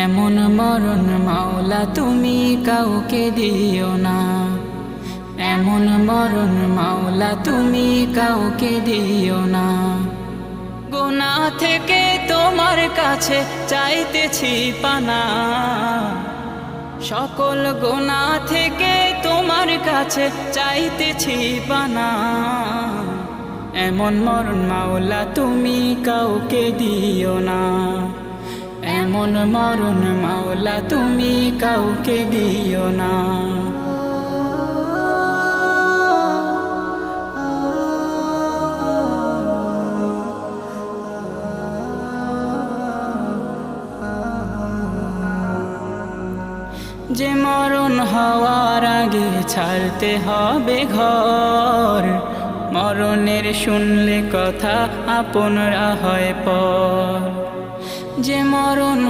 এমন মরণ মাওলা তুমি কাউকে দিও না, এমন মরণ মাওলা তুমি কাউকে দিও না। গুনাহ থেকে তোমার কাছে চাইতেছি পানা, সকল গুনাহ থেকে তোমার কাছে চাইতেছি পানা। এমন মরণ মাওলা তুমি কাউকে দিও না, এমন মরণ মাওলা তুমি কাউকে দিও না। যে মরণ হওয়ার আগে ছাড়তে হবে ঘর, মরণের শুনলে কথা আপনরা হয় পর। যে মরণ